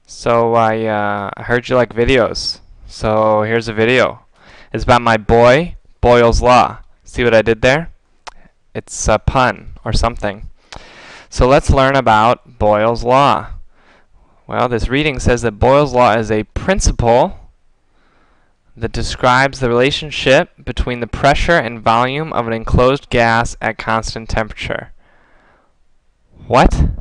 So I heard you like videos. So here's a video. It's about my boy, Boyle's Law. See what I did there? It's a pun or something. So let's learn about Boyle's Law. Well, this reading says that Boyle's Law is a principle that describes the relationship between the pressure and volume of an enclosed gas at constant temperature. What?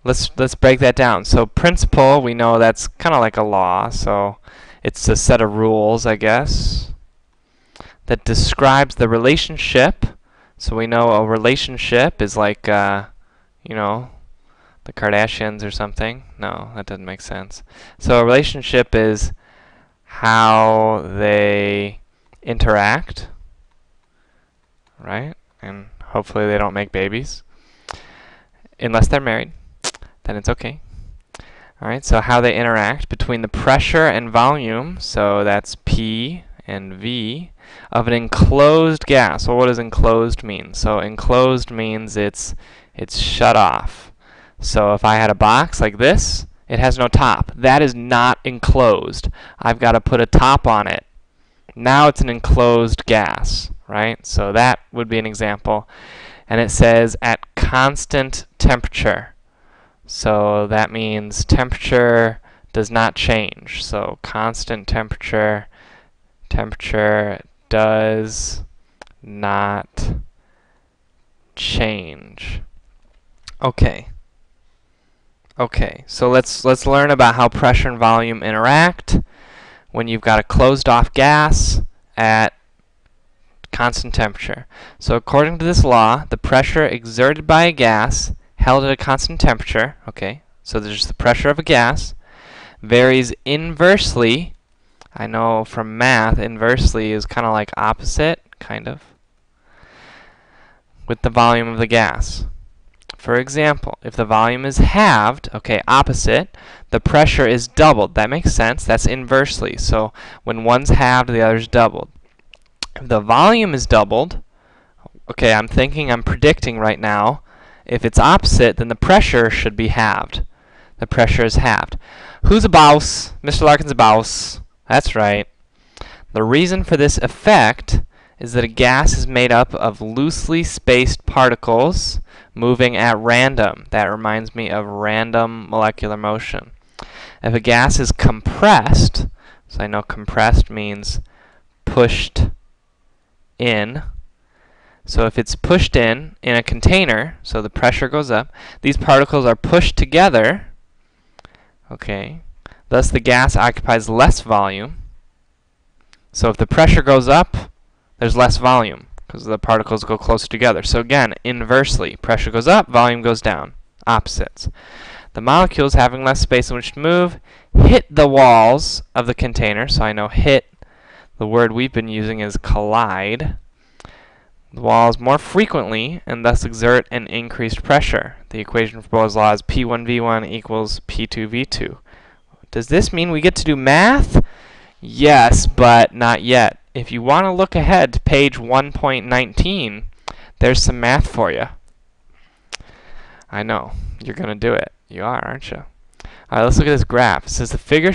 Let's break that down. So principle, we know that's kind of like a law, so it's a set of rules, I guess, that describes the relationship. So we know a relationship is like, you know, the Kardashians or something. No, that doesn't make sense. So a relationship is how they interact, right? And hopefully they don't make babies, unless they're married. Then it's okay. Alright, so how they interact between the pressure and volume, so that's P and V, of an enclosed gas. Well, what does enclosed mean? So enclosed means it's shut off. So if I had a box like this, it has no top. That is not enclosed. I've got to put a top on it. Now it's an enclosed gas, right? So that would be an example. And it says at constant temperature. So that means temperature does not change. So constant temperature, temperature does not change. Okay. Okay, so let's learn about how pressure and volume interact when you've got a closed off gas at constant temperature. So according to this law, the pressure exerted by a gas held at a constant temperature, okay, so there's the pressure of a gas, varies inversely. I know from math, inversely is kind of like opposite, kind of, with the volume of the gas. For example, if the volume is halved, okay, opposite, the pressure is doubled. That makes sense. That's inversely. So when one's halved, the other's doubled. If the volume is doubled, okay, I'm predicting right now, if it's opposite, then the pressure should be halved. The pressure is halved. Who's a boss? Mr. Larkin's a boss. That's right. The reason for this effect is that a gas is made up of loosely spaced particles moving at random. That reminds me of random molecular motion. If a gas is compressed, so I know compressed means pushed in. So if it's pushed in a container, so the pressure goes up, these particles are pushed together, okay, thus the gas occupies less volume. So if the pressure goes up, there's less volume because the particles go closer together. So again, inversely, pressure goes up, volume goes down, opposites. The molecules, having less space in which to move, hit the walls of the container. So I know hit, the word we've been using is collide. The walls more frequently and thus exert an increased pressure. The equation for Boyle's law is P1V1 equals P2V2. Does this mean we get to do math? Yes, but not yet. If you want to look ahead to page 1.19, there's some math for you. I know, you're going to do it. You are, aren't you? All right, let's look at this graph. It says the figure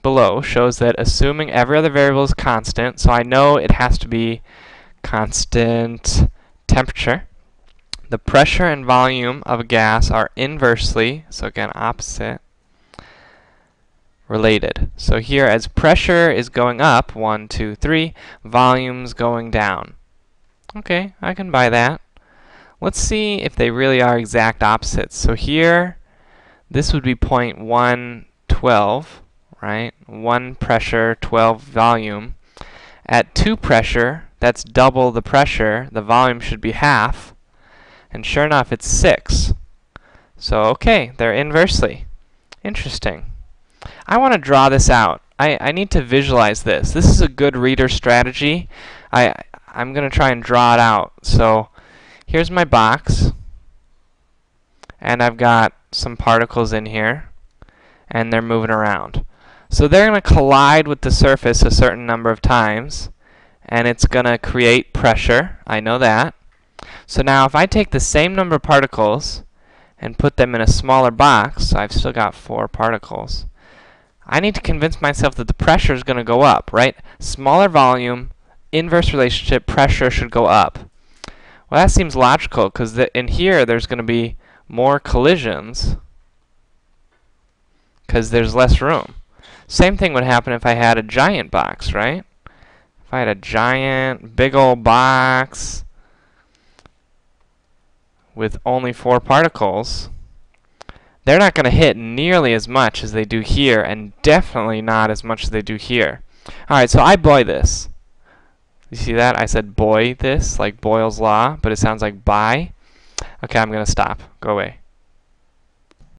below shows that assuming every other variable is constant, so I know it has to be constant temperature. The pressure and volume of a gas are inversely, so again opposite, related. So here as pressure is going up, 1, 2, 3, volume's going down. Okay, I can buy that. Let's see if they really are exact opposites. So here, this would be point 1, 12, right? 1 pressure, 12 volume. At 2 pressure, that's double the pressure, the volume should be half, and sure enough, it's 6. So, okay, they're inversely. Interesting. I want to draw this out. I need to visualize this. This is a good reader strategy. I'm going to try and draw it out. So, here's my box, and I've got some particles in here, and they're moving around. So they're going to collide with the surface a certain number of times, and it's going to create pressure. I know that. So now if I take the same number of particles and put them in a smaller box, so I've still got 4 particles, I need to convince myself that the pressure is going to go up, right? Smaller volume, inverse relationship, pressure should go up. Well, that seems logical, because in here there's going to be more collisions because there's less room. Same thing would happen if I had a giant box, right? If I had a giant, big old box with only 4 particles, they're not going to hit nearly as much as they do here, and definitely not as much as they do here. Alright, so I buoy this. You see that? I said buoy this, like Boyle's law, but it sounds like buy. Okay, I'm going to stop. Go away.